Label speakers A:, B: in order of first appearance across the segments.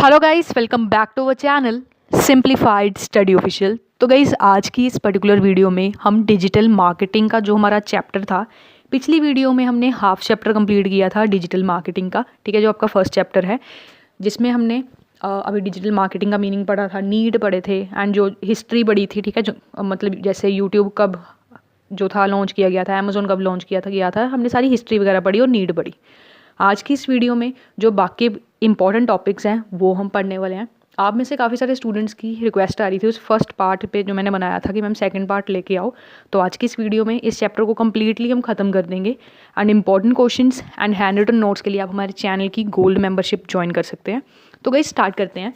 A: Hello guys, welcome back to our channel simplified study official. तो guys, आज की इस पर्टिकुलर वीडियो में हम डिजिटल मार्केटिंग का जो हमारा चैप्टर था, पिछली वीडियो में हमने हाफ चैप्टर कंप्लीट किया था डिजिटल मार्केटिंग का, ठीक है, जो आपका फर्स्ट चैप्टर है, जिसमें हमने अभी डिजिटल मार्केटिंग का मीनिंग पढ़ा था, नीड पढ़े थे एंड जो हिस्ट्री पढ़ी थी, ठीक है, जो मतलब जैसे यूट्यूब कब जो था लॉन्च किया गया था, अमेजोन कब लॉन्च किया था, हमने सारी हिस्ट्री वगैरह पढ़ी और नीड पढ़ी। आज की इस वीडियो में जो बाकी इंपॉर्टेंट टॉपिक्स हैं वो हम पढ़ने वाले हैं। आप में से काफ़ी सारे स्टूडेंट्स की रिक्वेस्ट आ रही थी उस फर्स्ट पार्ट पे जो मैंने बनाया था कि मैम सेकंड पार्ट लेके आओ, तो आज की इस वीडियो में इस चैप्टर को कम्प्लीटली हम ख़त्म कर देंगे and important questions and handwritten notes के लिए आप हमारे चैनल की गोल्ड मेंबरशिप ज्वाइन कर सकते हैं। तो गाइस स्टार्ट करते हैं।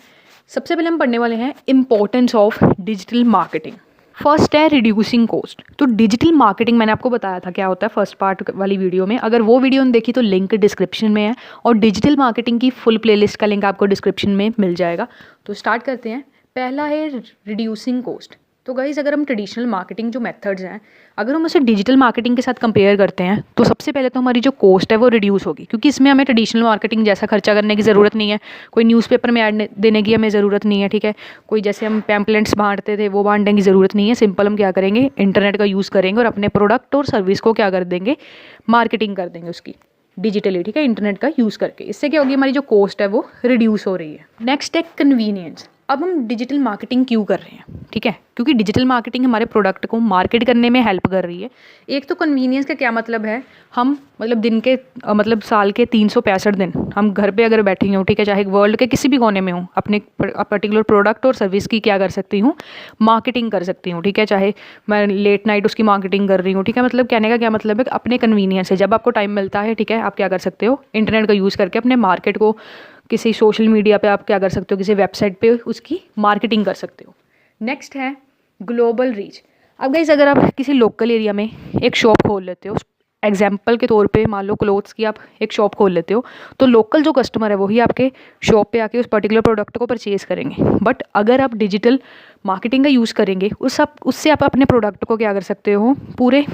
A: सबसे पहले हम पढ़ने वाले हैं importance of digital marketing. First है रिड्यूसिंग कॉस्ट। तो डिजिटल मार्केटिंग मैंने आपको बताया था क्या होता है फर्स्ट पार्ट वाली वीडियो में, अगर वो वीडियो नहीं देखी तो लिंक डिस्क्रिप्शन में है और डिजिटल मार्केटिंग की फुल प्लेलिस्ट का लिंक आपको डिस्क्रिप्शन में मिल जाएगा। तो स्टार्ट करते हैं। पहला है रिड्यूसिंग कॉस्ट। तो गाइज़, अगर हम ट्रेडिशनल मार्केटिंग जो मेथड्स हैं, अगर हम उसे डिजिटल मार्केटिंग के साथ कंपेयर करते हैं तो सबसे पहले तो हमारी जो कॉस्ट है वो रिड्यूस होगी, क्योंकि इसमें हमें ट्रेडिशनल मार्केटिंग जैसा खर्चा करने की ज़रूरत नहीं है, कोई न्यूज़पेपर में ऐड देने की हमें ज़रूरत नहीं है, ठीक है, कोई जैसे हम पैम्पलेट्स बांटते थे वो बांटने की ज़रूरत नहीं है। सिंपल हम क्या करेंगे, इंटरनेट का यूज़ करेंगे और अपने प्रोडक्ट और सर्विस को क्या कर देंगे, मार्केटिंग कर देंगे उसकी डिजिटली, ठीक है, इंटरनेट का यूज़ करके। इससे क्या होगी, हमारी जो कॉस्ट है वो रिड्यूस हो रही है। नेक्स्ट है कन्वीनियंस। अब हम डिजिटल मार्केटिंग क्यों कर रहे हैं, ठीक है, क्योंकि डिजिटल मार्केटिंग हमारे प्रोडक्ट को मार्केट करने में हेल्प कर रही है। एक तो कन्वीनियंस का क्या मतलब है, हम मतलब दिन के मतलब साल के 365 दिन हम घर पे अगर बैठी हूँ, ठीक है, चाहे वर्ल्ड के किसी भी कोने में हूँ, अपने पर्टिकुलर प्रोडक्ट और सर्विस की क्या कर सकती हूँ, मार्केटिंग कर सकती हूँ, ठीक है, चाहे मैं लेट नाइट उसकी मार्केटिंग कर रही हूँ, ठीक है। मतलब कहने का क्या मतलब है, अपने कन्वीनियंस है, जब आपको टाइम मिलता है, ठीक है, आप क्या कर सकते हो, इंटरनेट का यूज़ करके अपने मार्केट को किसी सोशल मीडिया पे आप क्या कर सकते हो, किसी वेबसाइट पे उसकी मार्केटिंग कर सकते हो। नेक्स्ट है ग्लोबल रीच। अब गाइस, अगर आप किसी लोकल एरिया में एक शॉप खोल लेते हो, एग्जाम्पल के तौर पे मान लो क्लोथ्स की आप एक शॉप खोल लेते हो, तो लोकल जो कस्टमर है वही आपके शॉप पे आके उस पर्टिकुलर प्रोडक्ट को परचेज़ करेंगे। बट अगर आप डिजिटल मार्केटिंग का यूज़ करेंगे उससे आप अपने प्रोडक्ट को क्या कर सकते हो, पूरे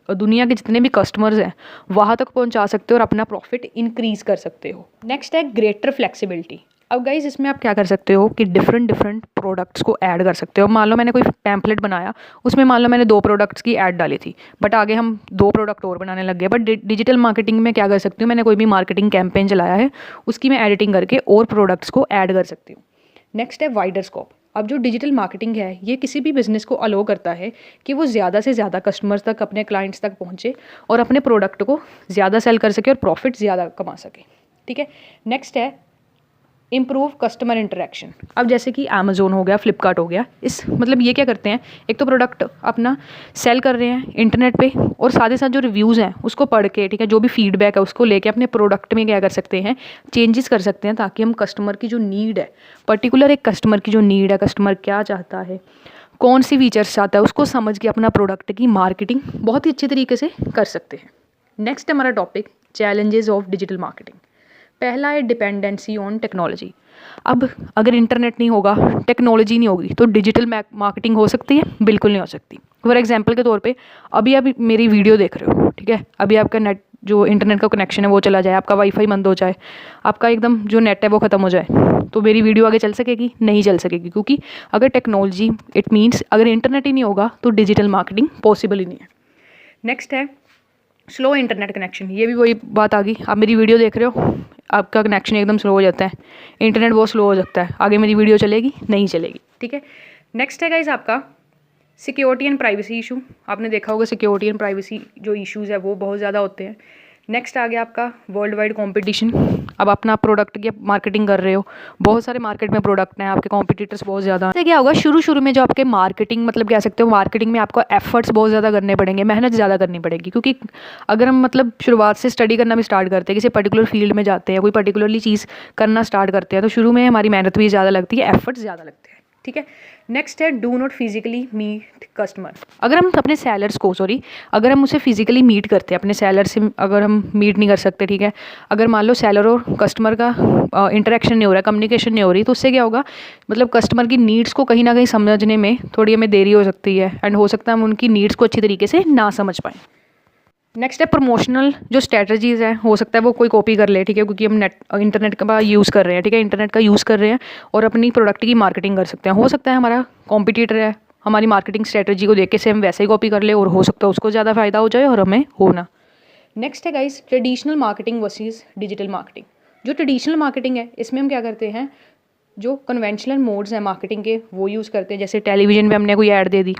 A: दुनिया के जितने भी कस्टमर्स हैं वहाँ तक पहुँचा सकते हो और अपना प्रॉफिट इंक्रीज़ कर सकते हो। नेक्स्ट है ग्रेटर फ्लेक्सिबिलिटी। अब गाइज, इसमें आप क्या कर सकते हो कि डिफरेंट प्रोडक्ट्स को ऐड कर सकते हो। मान लो मैंने कोई पैम्पलेट बनाया, उसमें मान लो मैंने 2 प्रोडक्ट्स की ऐड डाली थी, बट आगे हम 2 प्रोडक्ट और बनाने लग गए। बट डिजिटल मार्केटिंग में क्या कर सकती हूँ, मैंने कोई भी मार्केटिंग कैंपेन चलाया है उसकी मैं एडिटिंग करके और प्रोडक्ट्स को ऐड कर सकती हूँ। नेक्स्ट है वाइडर स्कोप। अब जो डिजिटल मार्केटिंग है ये किसी भी बिजनेस को अलो करता है कि वो ज़्यादा से ज़्यादा कस्टमर्स तक, अपने क्लाइंट्स तक पहुँचे और अपने प्रोडक्ट को ज़्यादा सेल कर सके और प्रॉफिट ज़्यादा कमा सके, ठीक है। नेक्स्ट है इम्प्रूव कस्टमर इंटरेक्शन। अब जैसे कि अमेजोन हो गया, फ्लिपकार्ट हो गया, इस मतलब ये क्या करते हैं, एक तो प्रोडक्ट अपना सेल कर रहे हैं इंटरनेट पे और साथ ही साथ जो रिव्यूज़ हैं उसको पढ़ के, ठीक है, जो भी फीडबैक है उसको लेके अपने प्रोडक्ट में क्या कर सकते हैं, चेंजेस कर सकते हैं, ताकि हम कस्टमर की जो नीड है, पर्टिकुलर एक कस्टमर की जो नीड है, कस्टमर क्या चाहता है, कौन सी फीचर्स चाहता है, उसको समझ के अपना प्रोडक्ट की मार्केटिंग बहुत ही अच्छे तरीके से कर सकते हैं। नेक्स्ट हमारा topic challenges of digital marketing. पहला है डिपेंडेंसी ऑन टेक्नोलॉजी। अब अगर इंटरनेट नहीं होगा, टेक्नोलॉजी नहीं होगी, तो डिजिटल मार्केटिंग हो सकती है? बिल्कुल नहीं हो सकती। फॉर एग्जांपल के तौर पे अभी आप मेरी वीडियो देख रहे हो, ठीक है, अभी आपका नेट जो इंटरनेट का कनेक्शन है वो चला जाए, आपका वाईफाई बंद हो जाए, आपका एकदम जो नेट है वो ख़त्म हो जाए, तो मेरी वीडियो आगे चल सकेगी? नहीं चल सकेगी, क्योंकि अगर टेक्नोलॉजी, इट मीन्स अगर इंटरनेट ही नहीं होगा तो डिजिटल मार्केटिंग पॉसिबल ही नहीं है। नेक्स्ट है स्लो इंटरनेट कनेक्शन। ये भी वही बात आ गई, आप मेरी वीडियो देख रहे हो, आपका कनेक्शन एकदम स्लो हो जाता है, इंटरनेट बहुत स्लो हो सकता है, आगे मेरी वीडियो चलेगी? नहीं चलेगी, ठीक है। नेक्स्ट है गाइस आपका सिक्योरिटी एंड प्राइवेसी इशू। आपने देखा होगा सिक्योरिटी एंड प्राइवेसी जो इश्यूज़ है वो बहुत ज़्यादा होते हैं। नेक्स्ट आ गया आपका वर्ल्ड वाइड कॉम्पिटिशन। अब अपना प्रोडक्ट की मार्केटिंग कर रहे हो, बहुत सारे मार्केट में प्रोडक्ट हैं, आपके कॉम्पिटिटर्स बहुत ज़्यादा हैं। क्या होगा, शुरू में जो आपके मार्केटिंग मतलब कह सकते हो, मार्केटिंग में आपको एफर्ट्स बहुत ज़्यादा करने पड़ेंगे, मेहनत ज़्यादा करनी पड़ेगी, क्योंकि अगर हम मतलब शुरुआत से स्टडी करना भी स्टार्ट करते हैं, किसी पर्टिकुलर फील्ड में जाते हैं, कोई पर्टिकुलरली चीज़ करना स्टार्ट करते हैं, तो शुरू में हमारी मेहनत भी ज़्यादा लगती है, एफर्ट्स ज़्यादा लगते हैं, ठीक है। नेक्स्ट है do not physically meet customer. अगर हम अपने सेलर्स को अगर हम उसे फिजिकली मीट करते हैं, अपने सेलर से अगर हम मीट नहीं कर सकते, ठीक है, अगर मान लो सेलर और कस्टमर का इंटरेक्शन नहीं हो रहा है, कम्युनिकेशन नहीं हो रही, तो उससे क्या होगा, मतलब कस्टमर की नीड्स को कहीं ना कहीं समझने में थोड़ी हमें देरी हो सकती है एंड हो सकता है हम उनकी नीड्स को अच्छी तरीके से ना समझ पाएँ। नेक्स्ट है प्रमोशनल जो स्ट्रेटजीज़ हैं, हो सकता है वो कोई कॉपी कर ले, ठीक है, क्योंकि हम इंटरनेट का यूज़ कर रहे हैं, ठीक है, इंटरनेट का यूज़ कर रहे हैं और अपनी प्रोडक्ट की मार्केटिंग कर सकते हैं। हो सकता है हमारा कॉम्पिटिटर है, हमारी मार्केटिंग स्ट्रेटजी को देख के सेम वैसे ही कॉपी कर ले और हो सकता है उसको ज़्यादा फ़ायदा हो जाए और हमें हो ना। नेक्स्ट है guys traditional marketing versus digital marketing. जो ट्रेडिशनल मार्केटिंग है इसमें हम क्या करते हैं, जो कन्वेंशनल मोड्स हैं मार्केटिंग के वो यूज़ करते हैं। जैसे टेलीविज़न पे हमने कोई ऐड दे दी,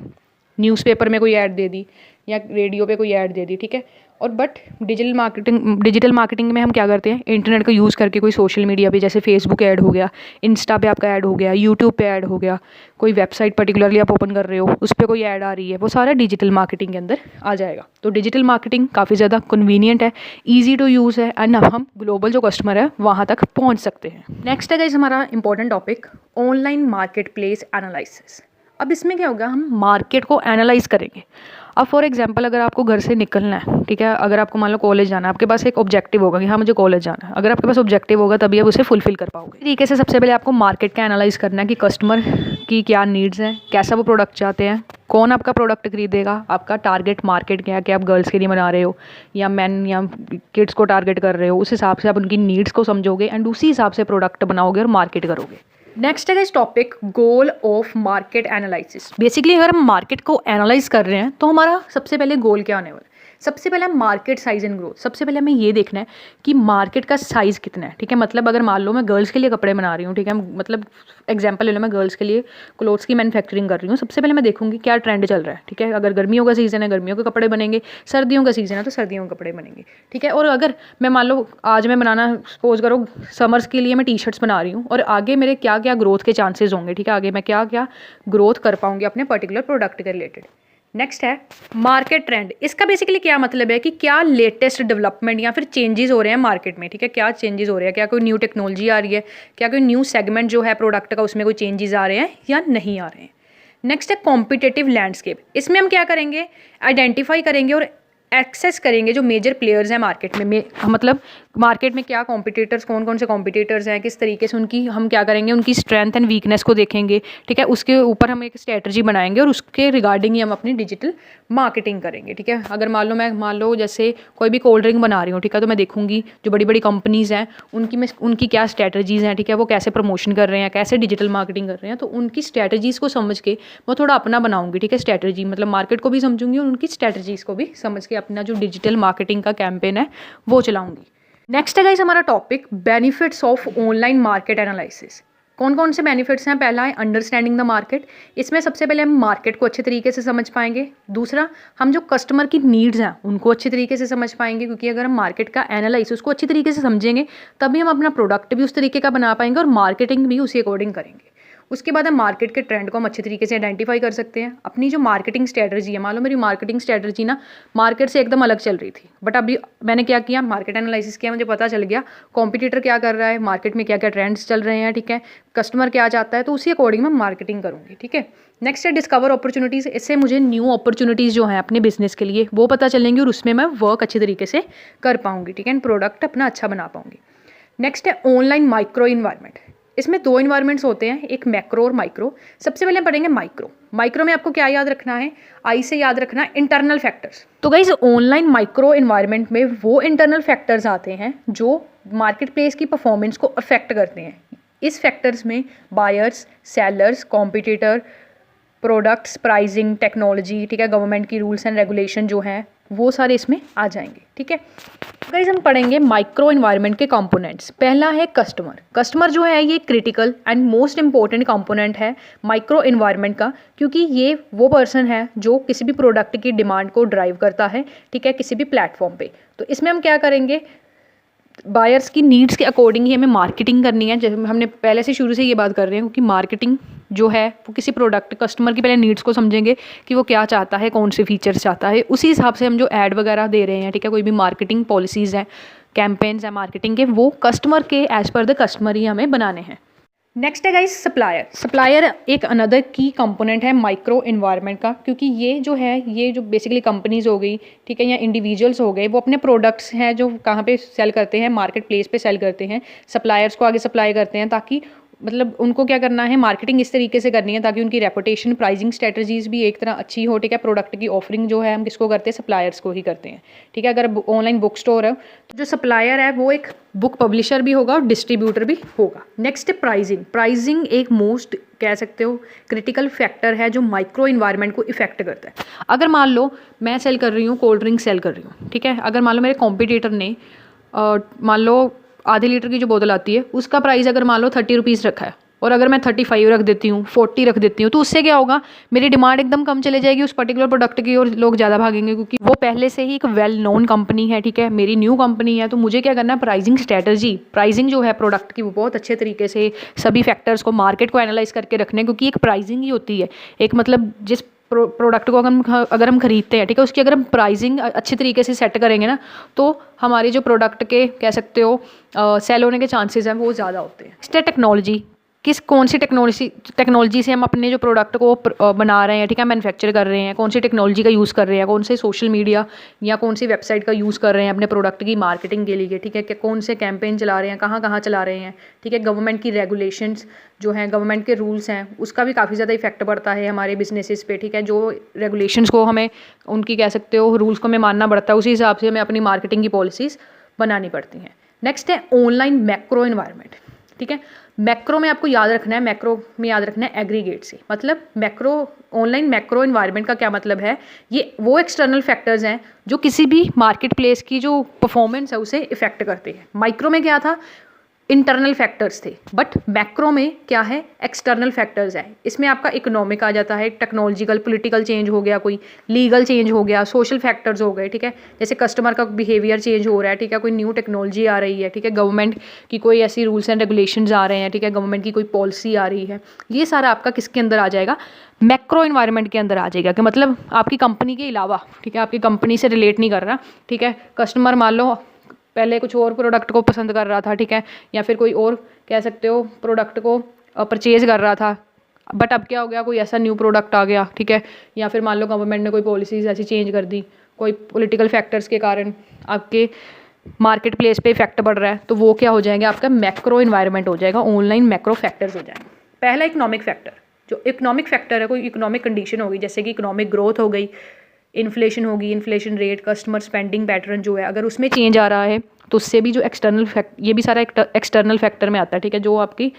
A: न्यूज़पेपर में कोई ऐड दे दी या रेडियो पे कोई ऐड दे दी, ठीक है। और बट डिजिटल मार्केटिंग में हम क्या करते हैं, इंटरनेट का यूज़ करके कोई सोशल मीडिया पे जैसे फेसबुक ऐड हो गया, इंस्टा पे आपका ऐड हो गया, यूट्यूब पे ऐड हो गया, कोई वेबसाइट पर्टिकुलरली आप ओपन कर रहे हो उस पर कोई ऐड आ रही है, वो सारा डिजिटल मार्केटिंग के अंदर आ जाएगा। तो डिजिटल मार्केटिंग काफ़ी ज़्यादा कन्वीनियंट है, ईजी टू यूज़ है एंड हम ग्लोबल जो कस्टमर है वहाँ तक पहुँच सकते हैं। नेक्स्ट है गाइस हमारा important topic online market place analysis. अब इसमें क्या होगा, हम मार्केट को एनालाइज करेंगे। अब फॉर एग्जांपल अगर आपको घर से निकलना है, ठीक है, अगर आपको मान लो कॉलेज जाना है, आपके पास एक ऑब्जेक्टिव होगा कि हाँ मुझे कॉलेज जाना है। अगर आपके पास ऑब्जेक्टिव होगा तभी आप उसे फुलफिल कर पाओगे। तरीके से सबसे पहले आपको मार्केट का एनालाइज करना है कि कस्टमर की क्या नीड्स हैं, कैसा वो प्रोडक्ट चाहते हैं, कौन आपका प्रोडक्ट खरीदेगा, आपका टारगेट मार्केट क्या है, कि आप गर्ल्स के लिए बना रहे हो या मैन या किड्स को टारगेट कर रहे हो, उस हिसाब से आप उनकी नीड्स को समझोगे एंड उसी हिसाब से प्रोडक्ट बनाओगे और मार्केट करोगे। नेक्स्ट है इस topic goal of market analysis. Basically अगर हम मार्केट को एनालाइज कर रहे हैं तो हमारा सबसे पहले गोल क्या होने वाला है, सबसे पहले मार्केट साइज एंड ग्रोथ। सबसे पहले हमें ये देखना है कि मार्केट का साइज़ कितना है, ठीक है। मतलब अगर मान लो मैं गर्ल्स के लिए कपड़े बना रही हूँ, ठीक है, मतलब एग्जांपल ले लो, मैं गर्ल्स के लिए क्लोथ्स की मैन्युफैक्चरिंग कर रही हूँ। सबसे पहले मैं देखूंगी क्या ट्रेंड चल रहा है, ठीक है। अगर गर्मियों का सीज़न है गर्मियों के कपड़े बनेंगे, सर्दियों का सीज़न है तो सर्दियों के कपड़े बनेंगे, ठीक है। और अगर मैं मान लो आज मैं बनाना सपोज करो समर्स के लिए मैं टी शर्ट्स बना रही हूँ और आगे मेरे क्या क्या ग्रोथ के चांसेस होंगे, ठीक है, आगे मैं क्या क्या ग्रोथ कर पाऊंगी अपने पर्टिकुलर प्रोडक्ट के रिलेटेड। नेक्स्ट है मार्केट ट्रेंड। इसका बेसिकली क्या मतलब है कि क्या लेटेस्ट डेवलपमेंट या फिर चेंजेस हो रहे हैं मार्केट में, ठीक है, क्या चेंजेस हो रहे हैं, क्या कोई न्यू टेक्नोलॉजी आ रही है, क्या कोई न्यू सेगमेंट जो है प्रोडक्ट का उसमें कोई चेंजेस आ रहे हैं या नहीं आ रहे हैं। नेक्स्ट है कॉम्पिटिटिव लैंडस्केप। इसमें हम क्या करेंगे, आइडेंटिफाई करेंगे और एक्सेस करेंगे जो मेजर प्लेयर्स हैं मार्केट में मतलब मार्केट में क्या कॉम्पिटिटर्स, कौन कौन से कॉम्पिटिटर्स हैं, किस तरीके से उनकी हम क्या करेंगे, उनकी स्ट्रेंथ एंड वीकनेस को देखेंगे, ठीक है। उसके ऊपर हम एक स्ट्रेटजी बनाएंगे और उसके रिगार्डिंग ही हम अपनी डिजिटल मार्केटिंग करेंगे, ठीक है। अगर मान लो जैसे कोई भी कोल्ड ड्रिंक बना रही हूँ, ठीक है, तो मैं देखूंगी जो बड़ी बड़ी कंपनीज़ हैं उनकी क्या स्ट्रेटजीज़ हैं, ठीक है, वो कैसे प्रमोशन कर रहे हैं, कैसे डिजिटल मार्केटिंग कर रहे हैं। तो उनकी स्ट्रेटजीज़ को समझ के मैं थोड़ा अपना बनाऊंगी, ठीक है, स्ट्रेटजी मतलब मार्केट को भी समझूंगी और उनकी स्ट्रेटजीज़ को भी समझ के अपना जो डिजिटल मार्केटिंग का कैंपेन है वो चलाऊंगी। नेक्स्ट है गाइस हमारा topic benefits of online market analysis. कौन कौन से बेनिफिट्स हैं, पहला है अंडरस्टैंडिंग द मार्केट। इसमें सबसे पहले हम मार्केट को अच्छे तरीके से समझ पाएंगे। दूसरा, हम जो कस्टमर की नीड्स हैं उनको अच्छे तरीके से समझ पाएंगे, क्योंकि अगर हम मार्केट का एनालाइसिस उसको अच्छी तरीके से समझेंगे तभी हम अपना प्रोडक्ट भी उस तरीके का बना पाएंगे और मार्केटिंग भी उसी अकॉर्डिंग करेंगे। उसके बाद हम मार्केट के ट्रेंड को हम अच्छे तरीके से आइडेंटिफाई कर सकते हैं। अपनी जो मार्केटिंग स्ट्रेटजी है, मान लो मेरी मार्केटिंग स्ट्रेटजी ना मार्केट से एकदम अलग चल रही थी, बट अभी मैंने क्या किया, मार्केट एनालिसिस किया, मुझे पता चल गया कॉम्पिटिटर क्या कर रहा है, मार्केट में क्या क्या ट्रेंड्स चल रहे हैं, ठीक है, कस्टमर क्या चाहता है, तो उसी अकॉर्डिंग मैं मार्केटिंग करूँगी, ठीक है। नेक्स्ट है डिस्कवर अपॉर्चुनिटीज़। इससे मुझे न्यू अपॉर्चुनिटीज़ जो हैं अपने बिजनेस के लिए वो पता चलेंगी और उसमें मैं वर्क अच्छे तरीके से कर पाऊँगी, ठीक है, एंड प्रोडक्ट अपना अच्छा बना पाऊँगी। नेक्स्ट है ऑनलाइन माइक्रो इन्वायरमेंट। इसमें दो इन्वायरमेंट्स होते हैं, एक मैक्रो और माइक्रो। सबसे पहले हम पढ़ेंगे माइक्रो। माइक्रो में आपको क्या याद रखना है, आई से याद रखना है इंटरनल फैक्टर्स। तो गाइस ऑनलाइन माइक्रो इन्वायरमेंट में वो इंटरनल फैक्टर्स आते हैं जो मार्केट प्लेस की परफॉर्मेंस को अफेक्ट करते हैं। इस फैक्टर्स में buyers, sellers, competitor, products, pricing, technology, ठीक है, गवर्नमेंट की रूल्स एंड रेगुलेशन जो हैं वो सारे इसमें आ जाएंगे, ठीक है। गाइस हम पढ़ेंगे माइक्रो इन्वायरमेंट के कंपोनेंट्स। पहला है कस्टमर। कस्टमर जो है ये critical and most important component है माइक्रो इन्वायरमेंट का, क्योंकि ये वो पर्सन है जो किसी भी प्रोडक्ट की डिमांड को ड्राइव करता है, ठीक है, किसी भी प्लेटफॉर्म पे। तो इसमें हम क्या करेंगे, बायर्स की नीड्स के अकॉर्डिंग ही हमें मार्केटिंग करनी है। जैसे हमने पहले से शुरू से ये बात कर रहे हैं, क्योंकि मार्केटिंग जो है वो किसी प्रोडक्ट कस्टमर की पहले नीड्स को समझेंगे कि वो क्या चाहता है, कौन से फीचर्स चाहता है, उसी हिसाब से हम जो ऐड वगैरह दे रहे हैं, ठीक है, कोई भी मार्केटिंग पॉलिसीज़ हैं, कैंपेन्स हैं मार्केटिंग के, वो कस्टमर के एज़ पर द कस्टमर ही हमें बनाने हैं। नेक्स्ट है गाइस सप्लायर। सप्लायर एक अनदर की कंपोनेंट है माइक्रो इन्वायरमेंट का, क्योंकि ये जो बेसिकली कंपनीज हो गई, ठीक है, या इंडिविजुअल्स हो गए, वो अपने प्रोडक्ट्स हैं जो कहाँ पे सेल करते हैं, मार्केट प्लेस पे सेल करते हैं, सप्लायर्स को आगे सप्लाई करते हैं ताकि मतलब उनको क्या करना है, मार्केटिंग इस तरीके से करनी है ताकि उनकी रेपुटेशन, प्राइसिंग स्ट्रेटजीज भी एक तरह अच्छी हो, ठीक है। प्रोडक्ट की ऑफरिंग जो है हम किसको करते हैं, सप्लायर्स को ही करते हैं, ठीक है। अगर ऑनलाइन बुक स्टोर है तो जो सप्लायर है वो एक बुक पब्लिशर भी होगा और डिस्ट्रीब्यूटर भी होगा। नेक्स्ट है प्राइसिंग। प्राइसिंग एक मोस्ट कह सकते हो क्रिटिकल फैक्टर है जो माइक्रो इन्वायरमेंट को इफेक्ट करता है। अगर मान लो मैं सेल कर रही हूँ, कोल्ड ड्रिंक सेल कर रही हूँ, ठीक है। अगर मान लो मेरे कॉम्पिटिटर ने मान लो आधे लीटर की जो बोतल आती है उसका प्राइस अगर मान लो 30 रुपीज़ रखा है और अगर मैं 35 रख देती हूँ, 40 रख देती हूँ, तो उससे क्या होगा, मेरी डिमांड एकदम कम चले जाएगी उस पर्टिकुलर प्रोडक्ट की और लोग ज़्यादा भागेंगे क्योंकि वो पहले से ही एक वेल नोन कंपनी है, ठीक है। मेरी न्यू कंपनी है तो मुझे क्या करना है, प्राइसिंग स्ट्रैटेजी, प्राइसिंग जो है प्रोडक्ट की वो बहुत अच्छे तरीके से सभी फैक्टर्स को, मार्केट को एनालाइज करके रखने, क्योंकि एक प्राइसिंग ही होती है एक मतलब जिस प्रोडक्ट को अगर हम खरीदते हैं, ठीक है, उसकी अगर हम प्राइसिंग अच्छे तरीके से सेट करेंगे ना तो हमारे जो प्रोडक्ट के कह सकते हो सेल होने के चांसेस हैं वो ज़्यादा होते हैं। नेक्स्ट है टेक्नोलॉजी। कौन सी टेक्नोलॉजी से हम अपने जो प्रोडक्ट को बना रहे हैं, ठीक है, मैन्युफैक्चर कर रहे हैं, कौन सी टेक्नोलॉजी का यूज़ कर रहे हैं, कौन से सोशल मीडिया या कौन सी वेबसाइट का यूज़ कर रहे हैं अपने प्रोडक्ट की मार्केटिंग के लिए, ठीक है, कि कौन से कैंपेन चला रहे हैं, कहाँ कहाँ चला रहे हैं, ठीक है। गवर्नमेंट की रेगुलेशंस जो हैं, गवर्नमेंट के रूल्स हैं, उसका भी काफ़ी ज़्यादा इफेक्ट पड़ता है हमारे बिजनेसेस पे, ठीक है। जो रेगुलेशंस को हमें उनकी कह सकते हो रूल्स को हमें मानना पड़ता है, उसी हिसाब से हमें अपनी मार्केटिंग की पॉलिसीज़ बनानी पड़ती हैं। नेक्स्ट है ऑनलाइन मैक्रो एनवायरनमेंट, ठीक है। मैक्रो में आपको याद रखना है, मैक्रो में याद रखना है एग्रीगेट से, मतलब मैक्रो, ऑनलाइन मैक्रो एनवायरनमेंट का क्या मतलब है, ये वो एक्सटर्नल फैक्टर्स हैं जो किसी भी मार्केट प्लेस की जो परफॉर्मेंस है उसे इफेक्ट करते हैं। माइक्रो में क्या था, इंटरनल फैक्टर्स थे, बट मैक्रो में क्या है, एक्सटर्नल फैक्टर्स है। इसमें आपका इकोनॉमिक आ जाता है, टेक्नोलॉजिकल, पॉलिटिकल चेंज हो गया, कोई लीगल चेंज हो गया, सोशल फैक्टर्स हो गए, ठीक है। जैसे कस्टमर का बिहेवियर चेंज हो रहा है, ठीक है, कोई न्यू टेक्नोलॉजी आ रही है, ठीक है, गवर्नमेंट की कोई ऐसी रूल्स एंड रेगुलेशंस आ रहे हैं, ठीक है, गवर्नमेंट की कोई पॉलिसी आ रही है, ये सारा आपका किसके अंदर आ जाएगा, मैक्रो इन्वायरमेंट के अंदर आ जाएगा। कि मतलब आपकी कंपनी के अलावा, ठीक है, आपकी कंपनी से रिलेट नहीं कर रहा, ठीक है। कस्टमर मान लो पहले कुछ और प्रोडक्ट को पसंद कर रहा था, ठीक है, या फिर कोई और कह सकते हो प्रोडक्ट को परचेज़ कर रहा था, बट अब क्या हो गया, कोई ऐसा न्यू प्रोडक्ट आ गया, ठीक है, या फिर मान लो गवर्नमेंट ने कोई पॉलिसीज़ ऐसी चेंज कर दी, कोई पॉलिटिकल फैक्टर्स के कारण आपके मार्केट प्लेस पे इफेक्ट पड़ रहा है, तो वो क्या हो जाएंगे, आपका मैक्रो इन्वायरमेंट हो जाएगा, ऑनलाइन मैक्रो फैक्टर्स हो जाएंगे। पहला इकोनॉमिक फैक्टर, जो इकोनॉमिक फैक्टर है, कोई इकोनॉमिक कंडीशन होगी, जैसे कि इकोनॉमिक ग्रोथ हो गई, इन्फ्लेशन होगी, inflation rate, customer spending pattern जो है, अगर उसमें चेंज आ रहा है तो उससे भी जो एक्सटर्नल ये भी सारा एक्सटर्नल फैक्टर में आता है, ठीक है, जो आपकी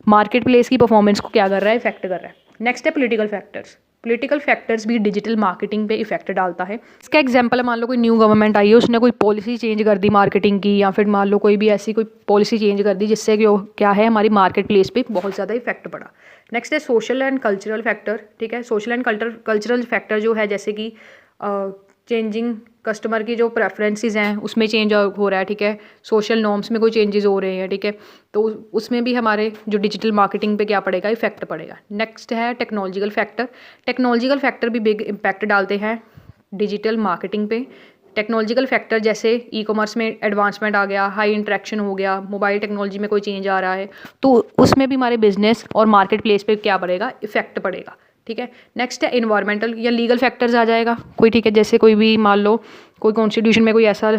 A: मार्केट प्लेस की परफॉर्मेंस को क्या कर रहा है, इफेक्ट कर रहा है। नेक्स्ट है पॉलिटिकल फैक्टर्स। पॉलिटिकल फैक्टर्स भी डिजिटल मार्केटिंग पे इफेक्ट डालता है। इसका एग्जांपल है, मान लो कोई न्यू गवर्नमेंट आई है, उसने कोई पॉलिसी चेंज कर दी मार्केटिंग की, या फिर मान लो कोई भी ऐसी कोई पॉलिसी चेंज कर दी जिससे कि क्या है, हमारी मार्केट प्लेस पे बहुत ज़्यादा इफेक्ट पड़ा। नेक्स्ट है सोशल एंड कल्चरल फैक्टर, ठीक है। सोशल एंड कल्चरल फैक्टर जो है, जैसे कि चेंजिंग कस्टमर की जो प्रेफरेंसेस हैं उसमें चेंज हो रहा है, ठीक है, सोशल नॉर्म्स में कोई चेंजेस हो रहे हैं, ठीक है, तो उसमें भी हमारे जो डिजिटल मार्केटिंग पे क्या पड़ेगा, इफेक्ट पड़ेगा। नेक्स्ट है टेक्नोलॉजिकल फैक्टर। टेक्नोलॉजिकल फैक्टर भी बिग इम्पैक्ट डालते हैं डिजिटल मार्केटिंग पे। टेक्नोलॉजिकल फैक्टर जैसे ई कॉमर्स में एडवांसमेंट आ गया, हाई इंटरेक्शन हो गया, मोबाइल टेक्नोलॉजी में कोई चेंज आ रहा है, तो उसमें भी हमारे बिजनेस और मार्केट प्लेस पे क्या पड़ेगा, इफेक्ट पड़ेगा, ठीक है। नेक्स्ट है इन्वायरमेंटल या लीगल फैक्टर्स आ जाएगा कोई, ठीक है, जैसे कोई भी मान लो कोई कॉन्स्टिट्यूशन में कोई ऐसा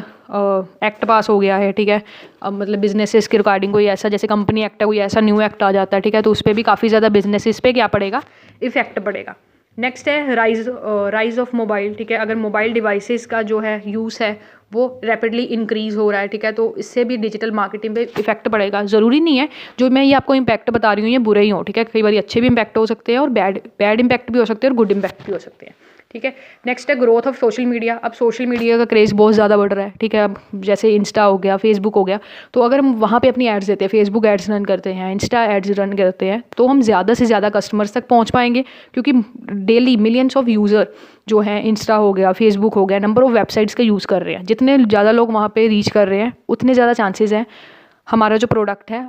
A: एक्ट पास हो गया है, ठीक है, मतलब बिजनेसेस के रिगार्डिंग कोई ऐसा, जैसे कंपनी एक्ट है, कोई ऐसा न्यू एक्ट आ जाता है, ठीक है, तो उस पर भी काफ़ी ज़्यादा बिजनेसेस पे क्या पड़ेगा, इफेक्ट पड़ेगा। नेक्स्ट है राइज ऑफ मोबाइल, ठीक है, अगर मोबाइल डिवाइसेस का जो है यूज़ है वो रैपिडली इंक्रीज़ हो रहा है, ठीक है, तो इससे भी डिजिटल मार्केटिंग पे इफेक्ट पड़ेगा। ज़रूरी नहीं है जो मैं ये आपको इम्पैक्ट बता रही हूँ ये बुरे ही हो, ठीक है, कई बार अच्छे भी इम्पैक्ट हो सकते हैं और बैड इम्पैक्ट भी हो सकते हैं और गुड इम्पैक्ट भी हो सकते हैं, ठीक है। नेक्स्ट है ग्रोथ ऑफ सोशल मीडिया। अब सोशल मीडिया का क्रेज़ बहुत ज़्यादा बढ़ रहा है, ठीक है, अब जैसे इंस्टा हो गया, फेसबुक हो गया, तो अगर हम वहाँ पे अपनी एड्स देते हैं, फेसबुक एड्स रन करते हैं, इंस्टा एड्स रन करते हैं, तो हम ज़्यादा से ज़्यादा कस्टमर्स तक पहुँच पाएंगे, क्योंकि डेली मिलियंस ऑफ यूज़र जो हैं, इंस्टा हो गया, फेसबुक हो गया, नंबर ऑफ़ वेबसाइट्स का यूज़ कर रहे हैं, जितने ज़्यादा लोग वहाँ पे रीच कर रहे हैं उतने ज़्यादा चांसेस हैं हमारा जो प्रोडक्ट है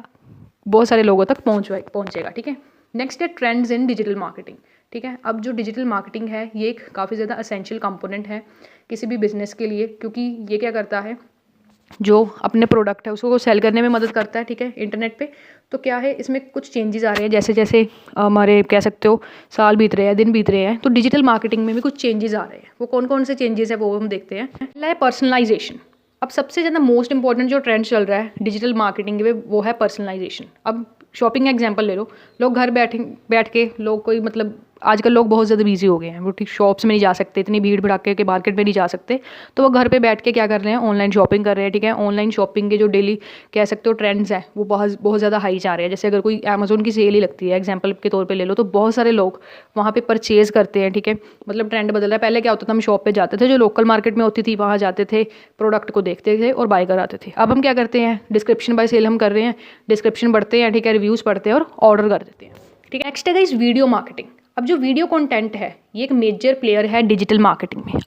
A: बहुत सारे लोगों तक पहुँचेगा, ठीक है। नेक्स्ट है ट्रेंड्स इन डिजिटल मार्केटिंग, ठीक है। अब जो डिजिटल मार्केटिंग है ये एक काफ़ी ज़्यादा असेंशियल कंपोनेंट है किसी भी बिज़नेस के लिए, क्योंकि ये क्या करता है, जो अपने प्रोडक्ट है उसको सेल करने में मदद करता है, ठीक है, इंटरनेट पे। तो क्या है, इसमें कुछ चेंजेस आ रहे हैं, जैसे जैसे हमारे कह सकते हो साल बीत रहे हैं, दिन बीत रहे हैं, तो डिजिटल मार्केटिंग में भी कुछ चेंजेस आ रहे हैं। वो कौन कौन से चेंजेस है वो हम देखते हैं। पहला है पर्सनलाइजेशन, अब सबसे ज़्यादा मोस्ट इंपॉर्टेंट जो ट्रेंड चल रहा है डिजिटल मार्केटिंग में वो है पर्सनलाइजेशन। अब शॉपिंग का एग्जांपल ले लो, लोग घर बैठ के लोग कोई मतलब आजकल लोग बहुत ज़्यादा बिजी हो गए हैं, वो ठीक शॉप्स में नहीं जा सकते, इतनी भीड़ भड़ाके के मार्केट में नहीं जा सकते, तो वो घर पे बैठ के क्या कर रहे हैं, ऑनलाइन शॉपिंग कर रहे हैं। ठीक है, ऑनलाइन शॉपिंग के जो डेली कह सकते हो ट्रेंड्स हैं वो बहुत बहुत ज़्यादा हाई जा रहे हैं। जैसे अगर कोई अमेजोन की सेल ही लगती है एग्जाम्पल के तौर पर ले लो, तो बहुत सारे लोग वहाँ पर परचेज़ करते हैं। ठीक है, मतलब ट्रेंड बदल रहा है। पहले क्या होता था, हम शॉप पर जाते थे, जो लोकल मार्केट में होती थी वहाँ जाते थे, प्रोडक्ट को देखते थे और बाय कराते थे। अब हम क्या करते हैं, डिस्क्रिप्शन बाय सेल हम कर रहे हैं, डिस्क्रिप्शन पढ़ते हैं, ठीक है, रिव्यूज़ पढ़ते हैं और ऑर्डर कर देते हैं। ठीक है, नेक्स्ट है गाइस वीडियो मार्केटिंग। अब जो वीडियो कंटेंट है ये एक मेजर प्लेयर है डिजिटल मार्केटिंग में।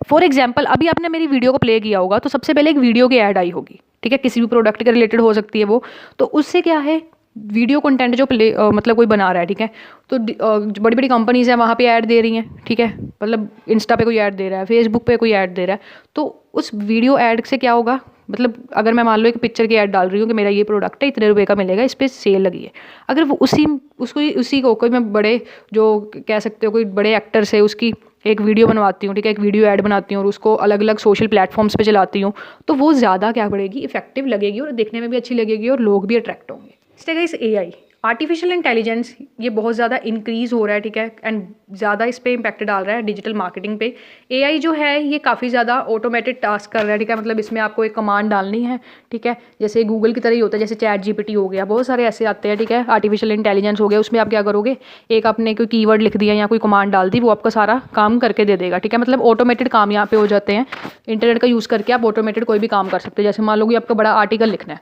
A: फॉर एग्जांपल अभी आपने मेरी वीडियो को प्ले किया होगा तो सबसे पहले एक वीडियो की ऐड आई होगी। ठीक है, किसी भी प्रोडक्ट के रिलेटेड हो सकती है वो, तो उससे क्या है, वीडियो कंटेंट जो प्ले मतलब कोई बना रहा है, ठीक है, तो बड़ी बड़ी कंपनीज हैं वहाँ पे ऐड दे रही हैं। ठीक है, मतलब इंस्टा पे कोई ऐड दे रहा है, फेसबुक पे कोई ऐड दे रहा है, तो उस वीडियो ऐड से क्या होगा, मतलब अगर मैं मान लो एक पिक्चर की ऐड डाल रही हूँ कि मेरा ये प्रोडक्ट है, इतने रुपए का मिलेगा, इस पर सेल लगी है, अगर वो उसी को कोई मैं बड़े जो कह सकते हो कोई बड़े एक्टर से उसकी एक वीडियो बनवाती हूँ, ठीक है, एक वीडियो ऐड बनाती हूँ और उसको अलग अलग सोशल प्लेटफॉर्म्स पे चलाती हूँ, तो वो ज़्यादा क्या बढ़ेगी, इफेक्टिव लगेगी और देखने में भी अच्छी लगेगी और लोग भी अट्रैक्ट होंगे। इस AI आर्टिफिशियल इंटेलिजेंस ये बहुत ज़्यादा इंक्रीज़ हो रहा है। ठीक है, एंड ज़्यादा इस पर इम्पैक्ट डाल रहा है डिजिटल मार्केटिंग पे। AI जो है ये काफ़ी ज़्यादा ऑटोमेटेड टास्क कर रहा है। ठीक है, मतलब इसमें आपको एक कमांड डालनी है, ठीक है, जैसे गूगल की तरह ही होता है, जैसे ChatGPT हो गया, बहुत सारे ऐसे आते हैं। ठीक है, आर्टिफिशियल इंटेलिजेंस हो गया, उसमें आप क्या करोगे, एक आपने कोई कीवर्ड लिख दिया या कोई कमांड डाल दी, वो आपका सारा काम करके दे देगा। ठीक है, मतलब ऑटोमेटेड काम यहाँ पे हो जाते हैं। इंटरनेट का यूज़ करके आप ऑटोमेटेड कोई भी काम कर सकते हैं। जैसे मान लो कि आपका बड़ा आर्टिकल लिखना है,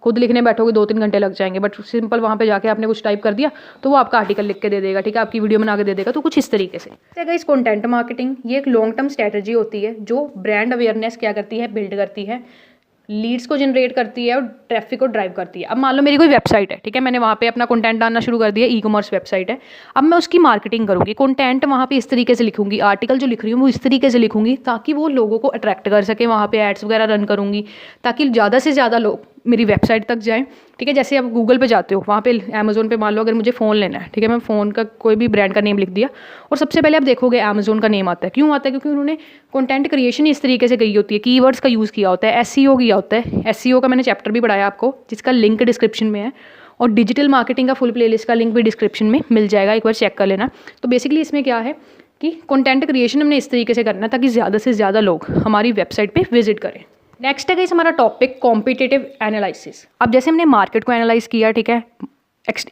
A: खुद लिखने बैठोगे 2-3 घंटे लग जाएंगे, बट सिंपल वहाँ पे जाके आपने कुछ टाइप कर दिया तो वो आपका आर्टिकल लिख के दे देगा। ठीक है, आपकी वीडियो बना के दे देगा। तो कुछ इस तरीके से गाइस कंटेंट मार्केटिंग ये एक लॉन्ग टर्म स्ट्रेटजी होती है जो ब्रांड अवेयरनेस क्या करती है, बिल्ड करती है, लीड्स को जनरेट करती है और ट्रैफिक को ड्राइव करती है। अब मान लो मेरी कोई वेबसाइट है, ठीक है, मैंने वहाँ पे अपना कंटेंट डालना शुरू कर दिया, ई-कॉमर्स वेबसाइट है, अब मैं उसकी मार्केटिंग करूँगी, कंटेंट वहाँ पे इस तरीके से लिखूंगी, आर्टिकल जो लिख रही हूँ वो इस तरीके से लिखूंगी ताकि वो लोगों को अट्रैक्ट कर सके, वहाँ पे एड्स वगैरह रन करूँगी ताकि ज़्यादा से ज़्यादा लोग मेरी वेबसाइट तक जाएँ। ठीक है, जैसे आप गूगल पे जाते हो, वहाँ पे अमेजोन पे मान लो अगर मुझे फ़ोन लेना है, ठीक है, मैं फ़ोन का कोई भी ब्रांड का नेम लिख दिया और सबसे पहले आप देखोगे अमेजोन का नेम आता है। क्यों आता है? क्योंकि उन्होंने कंटेंट क्रिएशन इस तरीके से की होती है, कीवर्ड्स का यूज़ किया होता है, एसईओ किया होता है। एसईओ का मैंने चैप्टर भी पढ़ाया आपको, जिसका लिंक डिस्क्रिप्शन में है, और डिजिटल मार्केटिंग का फुल प्लेलिस्ट का लिंक भी डिस्क्रिप्शन में मिल जाएगा, एक बार चेक कर लेना। तो बेसिकली इसमें क्या है कि कंटेंट क्रिएशन हमने इस तरीके से करना है ताकि ज़्यादा से ज़्यादा लोग हमारी वेबसाइट पे विजिट करें। नेक्स्ट है गाइस हमारा टॉपिक कॉम्पिटिटिव एनालिसिस। अब जैसे हमने मार्केट को एनालाइज किया, ठीक है,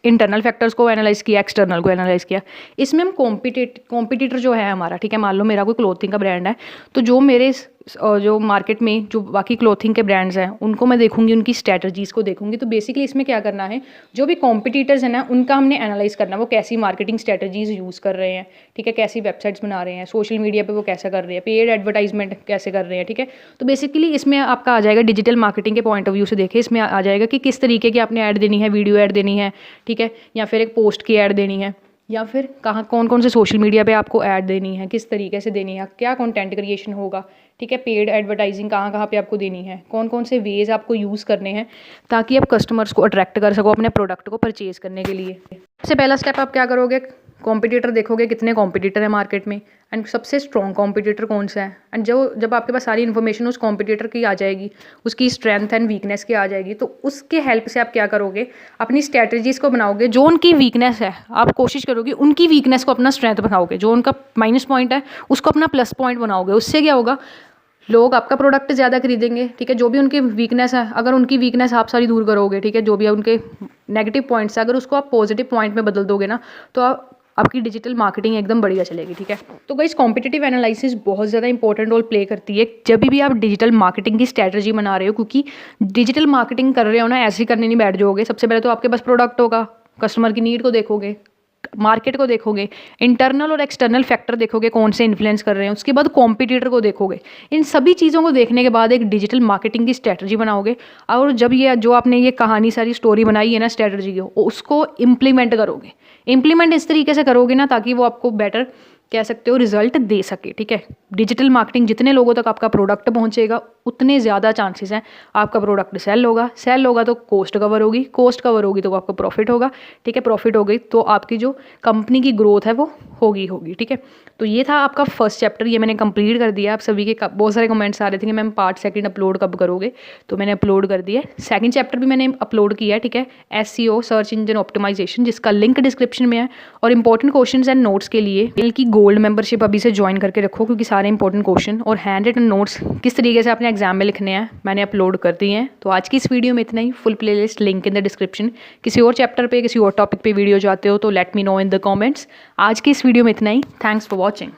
A: इंटरनल फैक्टर्स को एनालाइज किया, एक्सटर्नल को एनालाइज किया, इसमें हम कॉम्पिटिटर जो है हमारा, ठीक है, मान लो मेरा कोई क्लोथिंग का ब्रांड है, तो जो मेरे जो मार्केट में जो बाकी क्लोथिंग के ब्रांड्स हैं उनको मैं देखूंगी, उनकी स्ट्रैटेजीज़ को देखूंगी। तो बेसिकली इसमें क्या करना है, जो भी कॉम्पिटिटर्स हैं ना उनका हमने एनालाइज करना है, वो कैसी मार्केटिंग स्ट्रैटेजीज़ यूज़ कर रहे हैं, ठीक है, कैसी वेबसाइट्स बना रहे हैं, सोशल मीडिया पे वो कैसा कर रहे हैं, पेड एडवर्टाइजमेंट कैसे कर रहे हैं। ठीक है, तो बेसिकली इसमें आपका आ जाएगा डिजिटल मार्केटिंग के पॉइंट ऑफ व्यू से देखें, इसमें आ जाएगा कि किस तरीके की आपने ऐड देनी है, वीडियो ऐड देनी है, ठीक है, या फिर एक पोस्ट की ऐड देनी है, या फिर कहाँ कौन कौन से सोशल मीडिया पे आपको ऐड देनी है, किस तरीके से देनी है, क्या कंटेंट क्रिएशन होगा, ठीक है, पेड एडवर्टाइजिंग कहाँ कहाँ पे आपको देनी है, कौन कौन से वेज आपको यूज़ करने हैं ताकि आप कस्टमर्स को अट्रैक्ट कर सको अपने प्रोडक्ट को परचेज़ करने के लिए। सबसे पहला स्टेप आप क्या करोगे, कॉम्पिटिटर देखोगे कितने कॉम्पिटिटर है मार्केट में एंड सबसे स्ट्रॉन्ग कॉम्पिटिटर कौन सा है, एंड जब आपके पास सारी इन्फॉर्मेशन उस कॉम्पिटिटर की आ जाएगी, उसकी स्ट्रेंथ एंड वीकनेस की आ जाएगी, तो उसके हेल्प से आप क्या करोगे, अपनी स्ट्रैटेजीज़ को बनाओगे। जो उनकी वीकनेस है आप कोशिश करोगे उनकी वीकनेस को अपना स्ट्रेंथ बनाओगे, जो उनका माइनस पॉइंट है उसको अपना प्लस पॉइंट बनाओगे। उससे क्या होगा, लोग आपका प्रोडक्ट ज़्यादा खरीदेंगे। ठीक है, जो भी उनकी वीकनेस है, अगर उनकी वीकनेस आप सारी दूर करोगे, ठीक है, जो भी उनके नेगेटिव पॉइंट्स है अगर उसको आप पॉजिटिव पॉइंट में बदल दोगे ना, तो आपकी डिजिटल मार्केटिंग एकदम बढ़िया चलेगी। ठीक है, तो गाइस कॉम्पिटिटिव एनालिसिस बहुत ज़्यादा इंपॉर्टेंट रोल प्ले करती है जब भी आप डिजिटल मार्केटिंग की स्ट्रैटेजी बना रहे हो, क्योंकि डिजिटल मार्केटिंग कर रहे हो ना, ऐसे ही करने नहीं बैठ जाओगे। सबसे पहले तो आपके पास प्रोडक्ट होगा, कस्टमर की नीड को देखोगे, मार्केट को देखोगे, इंटरनल और एक्सटर्नल फैक्टर देखोगे कौन से इन्फ्लुएंस कर रहे हैं, उसके बाद कॉम्पिटिटर को देखोगे। इन सभी चीज़ों को देखने के बाद एक डिजिटल मार्केटिंग की स्ट्रैटेजी बनाओगे, और जब ये जो आपने ये कहानी सारी स्टोरी बनाई है ना स्ट्रैटेजी की, उसको इम्प्लीमेंट करोगे। इम्प्लीमेंट इस तरीके से करोगे ना ताकि वो आपको बेटर कह सकते हो रिजल्ट दे सके। ठीक है, डिजिटल मार्केटिंग जितने लोगों तक आपका प्रोडक्ट पहुंचेगा उतने ज़्यादा चांसेस हैं आपका प्रोडक्ट सेल होगा तो कॉस्ट कवर होगी, कॉस्ट कवर होगी तो आपका प्रॉफिट होगा, ठीक है। प्रॉफिट हो गई तो आपकी जो कंपनी की ग्रोथ है वो होगी, ठीक है। तो ये था आपका फर्स्ट चैप्टर, ये मैंने कंप्लीट कर दिया। आप सभी के बहुत सारे कमेंट्स आ रहे थे कि मैम पार्ट सेकंड अपलोड कब करोगे, तो मैंने अपलोड कर दिया। सेकंड चैप्टर भी मैंने अपलोड किया है, ठीक है, SEO सर्च इंजन ऑप्टिमाइजेशन, जिसका लिंक डिस्क्रिप्शन में है। और इंपॉर्टेंट क्वेश्चंस एंड नोट्स के लिए की गोल्ड मेंबरशिप अभी से ज्वाइन करके रखो, क्योंकि सारे इंपॉर्टेंट क्वेश्चन और हैंड रिटन नोट्स किस तरीके से अपने एग्जाम में लिखने हैं मैंने अपलोड कर दिए हैं। तो आज की इस वीडियो में इतना ही। Full playlist link in the description. किसी और चैप्टर पे, किसी और टॉपिक पे वीडियो चाहते हो तो let me know in the comments. आज की इस वीडियो में इतना ही। Thanks for watching.